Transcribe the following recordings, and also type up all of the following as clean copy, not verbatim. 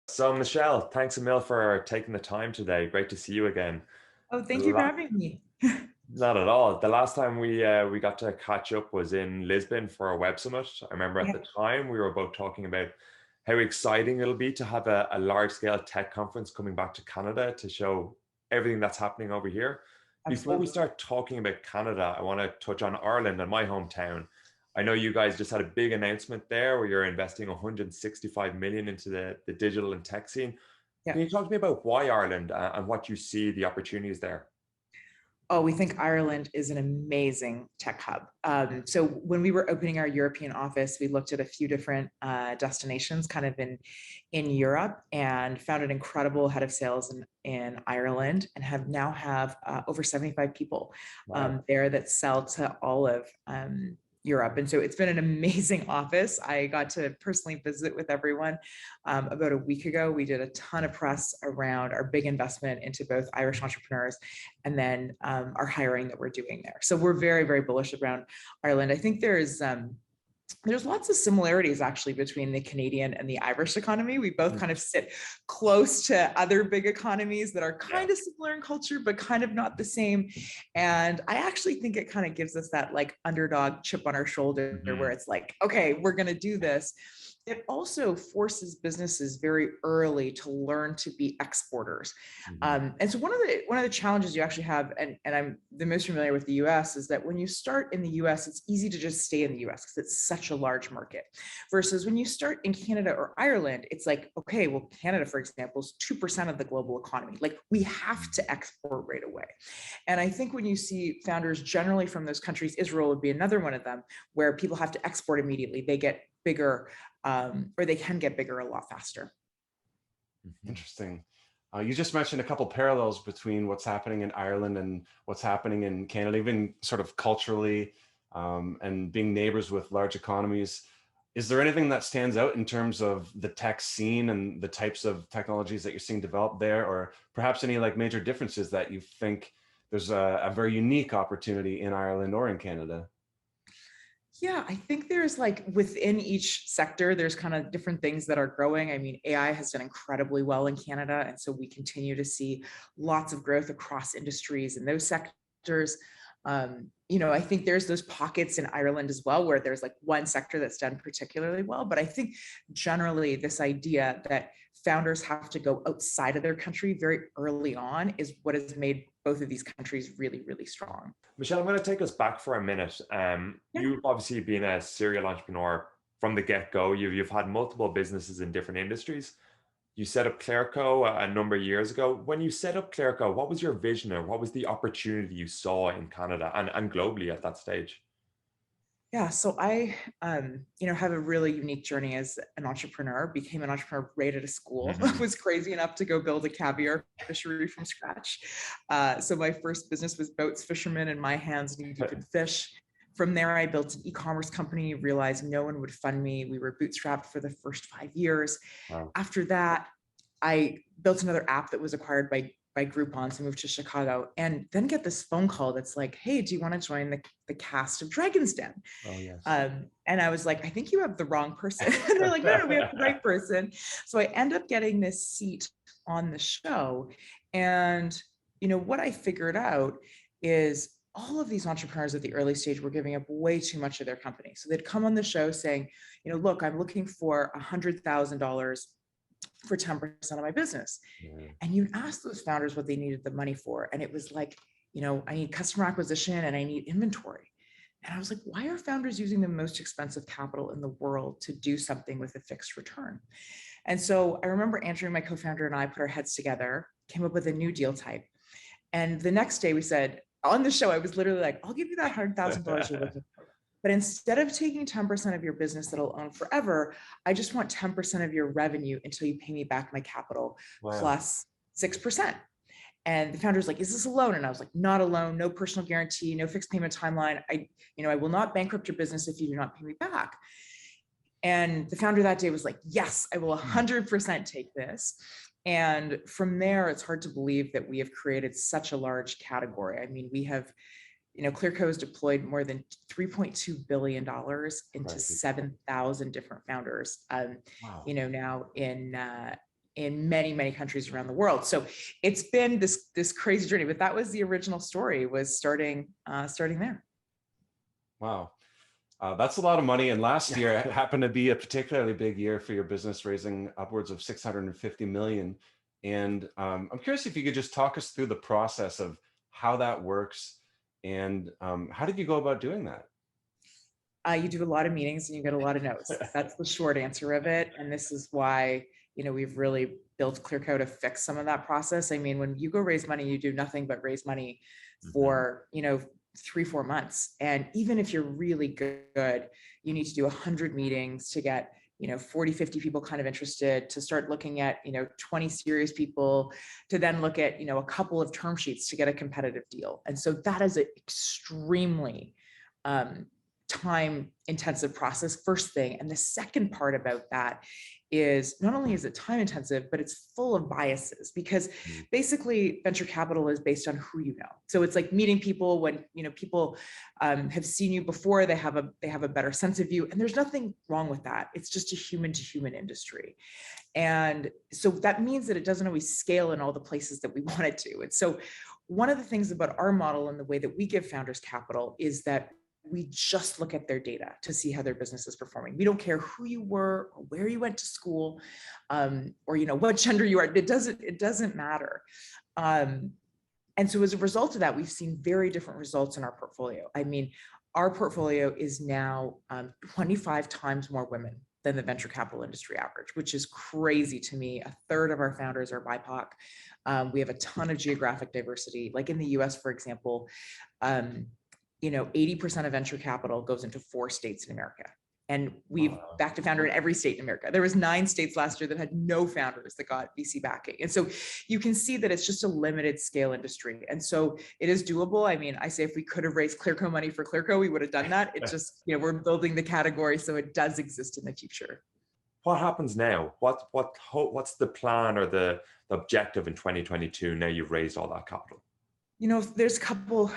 So, Michelle, thanks a mil for taking the time today. Great to see you again. Oh, The thank you for la- having me. Not at all. The last time we got to catch up was in Lisbon for a web summit. I remember at Yeah, the time we were both talking about how exciting it'll be to have a large scale tech conference coming back to Canada to show everything that's happening over here. Before we absolutely. start talking about Canada, I want to touch on Ireland and my hometown. I know you guys just had a big announcement there where you're investing 165 million into the digital and tech scene. Yeah. Can you talk to me about why Ireland and what you see the opportunities there? Oh, we think Ireland is an amazing tech hub. So when we were opening our European office, we looked at a few different destinations, kind of in Europe, and found an incredible head of sales in Ireland, and have over 75 people Wow. there that sell to all of Europe. And so it's been an amazing office. I got to personally visit with everyone about a week ago. We did a ton of press around our big investment into both Irish entrepreneurs and then our hiring that we're doing there. So we're very, very bullish around Ireland. I think there's lots of similarities actually between the Canadian and the Irish economy. We both Mm. kind of sit close to other big economies that are Yeah. kind of similar in culture, but kind of not the same. And I actually think it kind of gives us that like underdog chip on our shoulder where Hmm. it's like, okay, we're going to do this. It also forces businesses very early to learn to be exporters. Hmm. And so one of the challenges you actually have, and I'm the most familiar with the US, is that when you start in the US, it's easy to just stay in the US because it's such a large market. Versus when you start in Canada or Ireland, it's like, okay, well, Canada, for example, is 2% of the global economy. Like we have to export right away. And I think when you see founders generally from those countries, Israel would be another one of them, where people have to export immediately. They get bigger, or they can get bigger a lot faster. Hmm. Interesting. You just mentioned a couple parallels between what's happening in Ireland and what's happening in Canada, even sort of culturally, and being neighbors with large economies. Is there anything that stands out in terms of the tech scene and the types of technologies that you're seeing developed there, or perhaps any like major differences that you think there's a very unique opportunity in Ireland or in Canada? Yeah, I think there's like within each sector, there's kind of different things that are growing. I mean, AI has done incredibly well in Canada. And so we continue to see lots of growth across industries in those sectors. I think there's those pockets in Ireland as well where there's like one sector that's done particularly well. But I think generally this idea that founders have to go outside of their country very early on is what has made both of these countries really, really strong. Michelle, I'm going to take us back for a minute. Yeah. You've obviously been a serial entrepreneur from the get-go. You've had multiple businesses in different industries. You set up Clearco a number of years ago. When you set up Clearco, what was your vision or what was the opportunity you saw in Canada and globally at that stage? Yeah, so I, have a really unique journey as an entrepreneur. Became an entrepreneur right out of school. Hmm. Was crazy enough to go build a caviar fishery from scratch. So my first business was boats, fishermen, and my hands knew deep in fish. From there, I built an e-commerce company. Realized no one would fund me. We were bootstrapped for the first 5 years. Wow. After that, I built another app that was acquired by Groupon, so moved to Chicago, and then get this phone call that's like, "Hey, do you want to join the cast of Dragon's Den?" Oh, yes. And I was like, "I think you have the wrong person." And they're like, "No, no, we have the right person." So I end up getting this seat on the show, and what I figured out is all of these entrepreneurs at the early stage were giving up way too much of their company. So they'd come on the show saying, "Look, I'm looking for $100,000 for 10% of my business." Yeah. And you ask those founders what they needed the money for. And it was like, I need customer acquisition and I need inventory. And I was like, why are founders using the most expensive capital in the world to do something with a fixed return? And so I remember Andrew, my co-founder, and I put our heads together, came up with a new deal type. And the next day we said, on the show, I was literally like, I'll give you that $100,000 you're looking for. But instead of taking 10% of your business that I'll own forever, I just want 10% of your revenue until you pay me back my capital Wow. plus 6%. And the founder's like, is this a loan? And I was like, not a loan, no personal guarantee, no fixed payment timeline. I will not bankrupt your business if you do not pay me back. And the founder that day was like, yes, I will 100% take this. And from there, it's hard to believe that we have created such a large category. I mean, we have, Clearco has deployed more than $3.2 billion into Crazy. 7,000 different founders, Wow. now in many, many countries around the world. So it's been this crazy journey, but that was the original story, was starting there. Wow. That's a lot of money. And last year happened to be a particularly big year for your business, raising upwards of 650 million. And I'm curious if you could just talk us through the process of how that works, and how did you go about doing that? You do a lot of meetings and you get a lot of no's. That's the short answer of it. And this is why, we've really built Clearco to fix some of that process. I mean, when you go raise money, you do nothing but raise money for, 3-4 months. And even if you're really good, you need to do 100 meetings to get, 40, 50 people kind of interested, to start looking at, 20 serious people, to then look at, a couple of term sheets to get a competitive deal. And so that is an extremely time intensive process, first thing. And the second part about that is, not only is it time intensive, but it's full of biases, because basically venture capital is based on who you know. So it's like meeting people when, people have seen you before, they have a better sense of you, and there's nothing wrong with that. It's just a human to human industry. And so that means that it doesn't always scale in all the places that we want it to. And so one of the things about our model and the way that we give founders capital is that we just look at their data to see how their business is performing. We don't care who you were or where you went to school, or what gender you are. It doesn't matter. And so as a result of that, we've seen very different results in our portfolio. I mean, our portfolio is now 25 times more women than the venture capital industry average, which is crazy to me. A third of our founders are BIPOC. We have a ton of geographic diversity. Like in the US, for example, 80% of venture capital goes into 4 states in America. And we've backed a founder in every state in America. There was 9 states last year that had no founders that got VC backing. And so you can see that it's just a limited scale industry. And so it is doable. I mean, I say if we could have raised Clearco money for Clearco, we would have done that. It's just, we're building the category, so it does exist in the future. What happens now? What's the plan or the objective in 2022 now you've raised all that capital? There's a couple,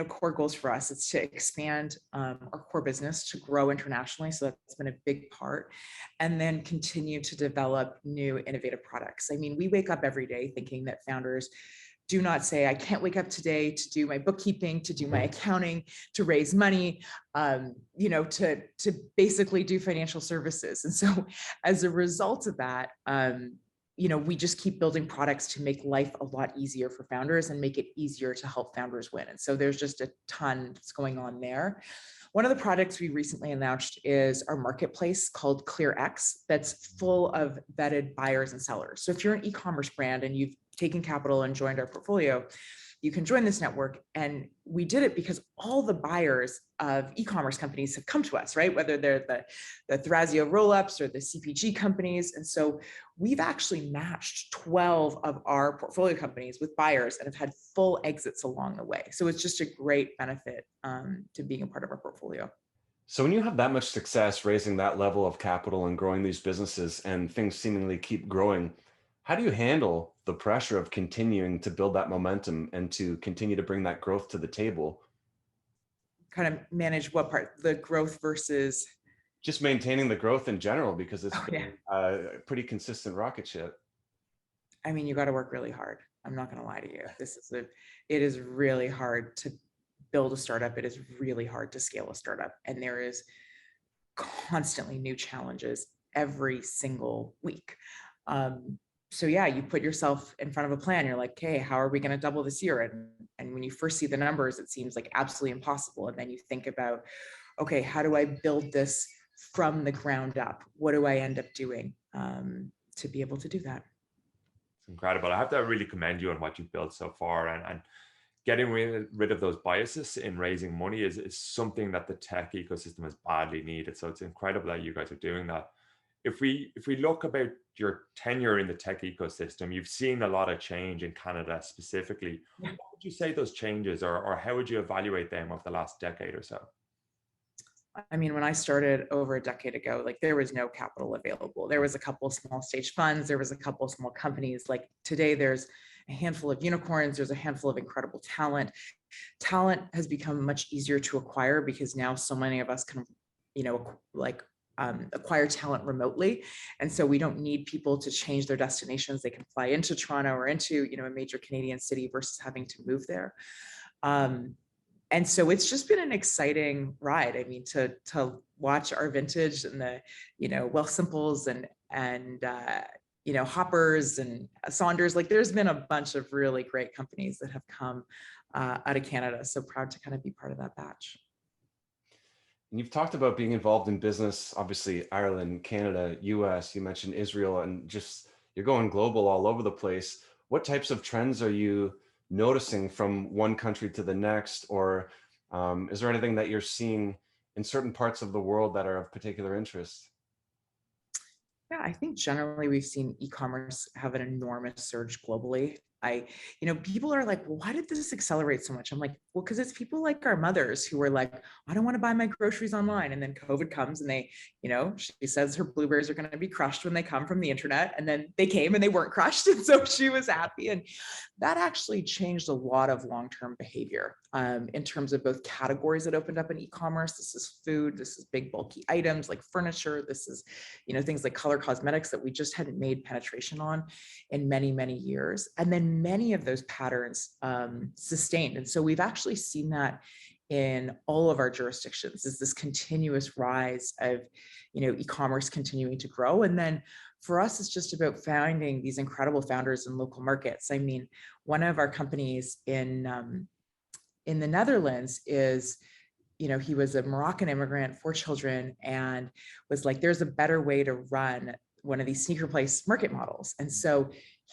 core goals for us. It's to expand our core business, to grow internationally. So that's been a big part. And then continue to develop new innovative products. I mean, we wake up every day thinking that founders do not say, I can't wake up today to do my bookkeeping, to do my accounting, to raise money, to basically do financial services. And so as a result of that, we just keep building products to make life a lot easier for founders and make it easier to help founders win. And so there's just a ton that's going on there. One of the products we recently announced is our marketplace called ClearX, that's full of vetted buyers and sellers. So if you're an e-commerce brand and you've taken capital and joined our portfolio, you can join this network. And we did it because all the buyers of e-commerce companies have come to us, right? Whether they're the Thrasio roll-ups or the CPG companies. And so we've actually matched 12 of our portfolio companies with buyers and have had full exits along the way. So it's just a great benefit to being a part of our portfolio. So when you have that much success raising that level of capital and growing these businesses, and things seemingly keep growing, how do you handle the pressure of continuing to build that momentum and to continue to bring that growth to the table? Kind of manage what part? The growth versus? Just maintaining the growth in general, because it's been a pretty consistent rocket ship. I mean, you got to work really hard. I'm not going to lie to you. It is really hard to build a startup. It is really hard to scale a startup. And there is constantly new challenges every single week. So yeah, you put yourself in front of a plan. You're like, okay, how are we going to double this year? And when you first see the numbers, it seems like absolutely impossible. And then you think about, okay, how do I build this from the ground up? What do I end up doing to be able to do that? It's incredible. I have to really commend you on what you've built so far, and getting rid of those biases in raising money is something that the tech ecosystem has badly needed. So it's incredible that you guys are doing that. If we look about your tenure in the tech ecosystem, you've seen a lot of change in Canada specifically. What would you say those changes, or how would you evaluate them over the last decade or so? I mean, when I started over a decade ago, like there was no capital available. There was a couple of small stage funds. There was a couple of small companies. Like today, there's a handful of unicorns. There's a handful of incredible talent. Talent has become much easier to acquire because now so many of us can, acquire talent remotely. And so we don't need people to change their destinations. They can fly into Toronto or into, a major Canadian city versus having to move there. And so it's just been an exciting ride. I mean, to watch our vintage and the, Wealthsimples and Hoppers and Saunders, like there's been a bunch of really great companies that have come out of Canada. So proud to kind of be part of that batch. And you've talked about being involved in business, obviously Ireland, Canada, US, you mentioned Israel, and just you're going global all over the place. What types of trends are you noticing from one country to the next? Or is there anything that you're seeing in certain parts of the world that are of particular interest? Yeah, I think generally we've seen e-commerce have an enormous surge globally. People are like, well, why did this accelerate so much? I'm like, well, because it's people like our mothers who were like, I don't want to buy my groceries online. And then COVID comes and they, she says her blueberries are going to be crushed when they come from the internet. And then they came and they weren't crushed. And so she was happy. And that actually changed a lot of long-term behavior in terms of both categories that opened up in e-commerce. This is food, this is big bulky items like furniture. This is, things like color cosmetics that we just hadn't made penetration on in many, many years. And then many of those patterns sustained. And so we've actually seen that in all of our jurisdictions, is this continuous rise of, e-commerce continuing to grow. And then for us, it's just about finding these incredible founders in local markets. I mean, one of our companies in the Netherlands is, he was a Moroccan immigrant, 4 children, and was like, there's a better way to run one of these sneaker place market models. And so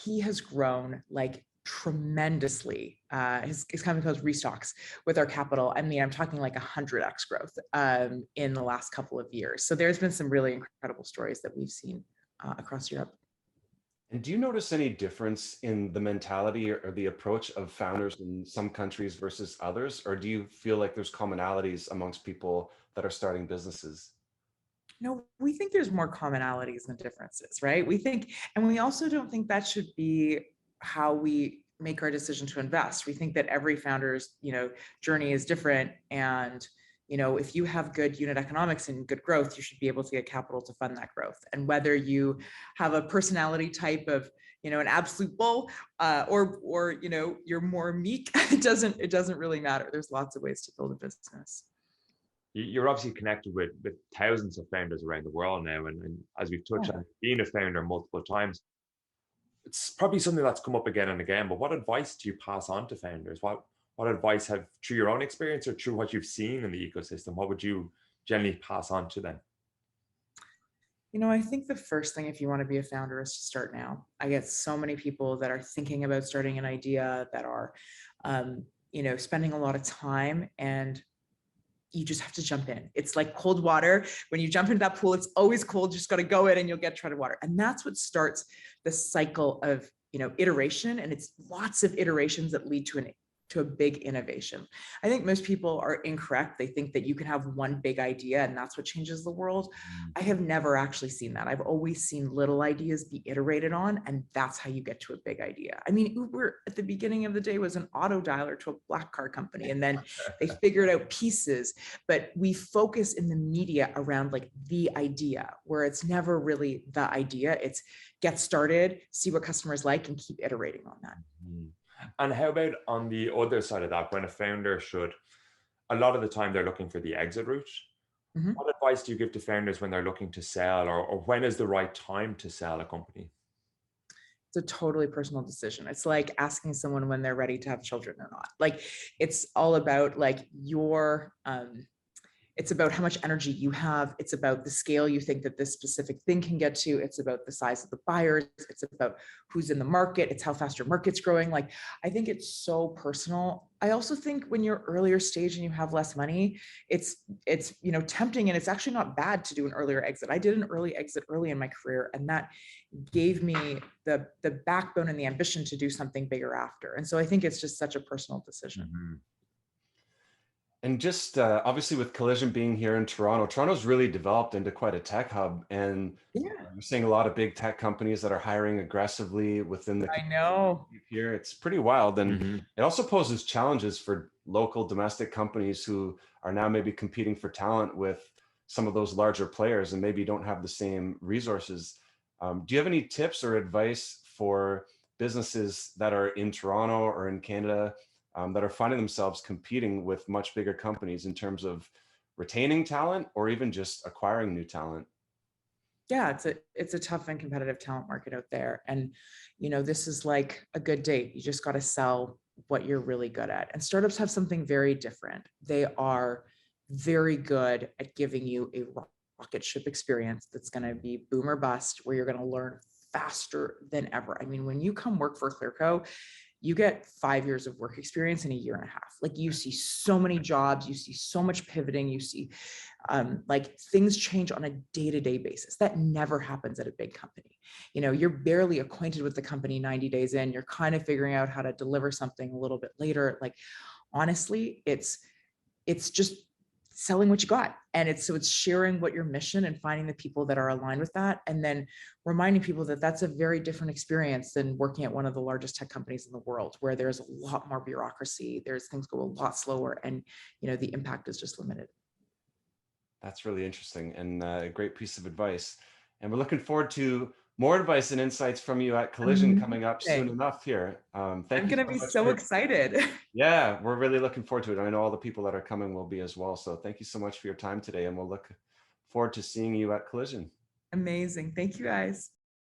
he has grown like tremendously. His company called Restocks with our capital. I mean, I'm talking like 100x growth in the last couple of years. So there's been some really incredible stories that we've seen across Europe. And do you notice any difference in the mentality or the approach of founders in some countries versus others? Or do you feel like there's commonalities amongst people that are starting businesses? No, we think there's more commonalities than differences, right? We think, and we also don't think that should be how we make our decision to invest. We think that every founder's, journey is different. And, if you have good unit economics and good growth, you should be able to get capital to fund that growth. And whether you have a personality type of, an absolute bull, or you're more meek, it doesn't really matter. There's lots of ways to build a business. You're obviously connected with thousands of founders around the world now. And as we've touched on, being a founder multiple times, it's probably something that's come up again and again, but what advice do you pass on to founders? What advice have, through your own experience or through what you've seen in the ecosystem, what would you generally pass on to them? I think the first thing, if you want to be a founder, is to start now. I get so many people that are thinking about starting an idea that are, spending a lot of time, and you just have to jump in. It's like cold water. When you jump into that pool, it's always cold. You just got to go in and you'll get treaded water. And that's what starts the cycle of, iteration. And it's lots of iterations that lead to a big innovation. I think most people are incorrect. They think that you can have one big idea and that's what changes the world. I have never actually seen that. I've always seen little ideas be iterated on, and that's how you get to a big idea. I mean, Uber at the beginning of the day was an auto dialer to a black car company, and then they figured out pieces. But we focus in the media around like the idea, where it's never really the idea. It's get started, see what customers like, and keep iterating on that. And how about on the other side of that, when a founder should, a lot of the time they're looking for the exit route. Mm-hmm. What advice do you give to founders when they're looking to sell, or when is the right time to sell a company? It's a totally personal decision. It's like asking someone when they're ready to have children or not. Like, it's all about like it's about how much energy you have. It's about the scale you think that this specific thing can get to. It's about the size of the buyers. It's about who's in the market. It's how fast your market's growing. Like, I think it's so personal. I also think when you're earlier stage and you have less money, it's tempting, and it's actually not bad to do an earlier exit. I did an early exit early in my career, and that gave me the backbone and the ambition to do something bigger after. And so I think it's just such a personal decision. Mm-hmm. And just obviously with Collision being here in Toronto's really developed into quite a tech hub, and we're seeing a lot of big tech companies that are hiring aggressively within the I know here. It's pretty wild. And it also poses challenges for local domestic companies who are now maybe competing for talent with some of those larger players and maybe don't have the same resources. Do you have any tips or advice for businesses that are in Toronto or in Canada that are finding themselves competing with much bigger companies in terms of retaining talent or even just acquiring new talent? Yeah, it's a tough and competitive talent market out there. And, this is like a good date. You just got to sell what you're really good at. And startups have something very different. They are very good at giving you a rocket ship experience that's going to be boom or bust, where you're going to learn faster than ever. I mean, when you come work for Clearco, you get 5 years of work experience in a year and a half. Like, you see so many jobs, you see so much pivoting, you see like things change on a day-to-day basis. That never happens at a big company. You're barely acquainted with the company 90 days in. You're kind of figuring out how to deliver something a little bit later. Like, honestly, it's just selling what you got. And it's sharing what your mission and finding the people that are aligned with that. And then reminding people that that's a very different experience than working at one of the largest tech companies in the world, where there's a lot more bureaucracy. There's things go a lot slower, and, the impact is just limited. That's really interesting and a great piece of advice. And we're looking forward to more advice and insights from you at Collision coming up soon Amazing. enough here. I'm Thank you going to so be much so for, excited. yeah, we're really looking forward to it. I know all the people that are coming will be as well. So thank you so much for your time today, and we'll look forward to seeing you at Collision. Amazing. Thank you, guys.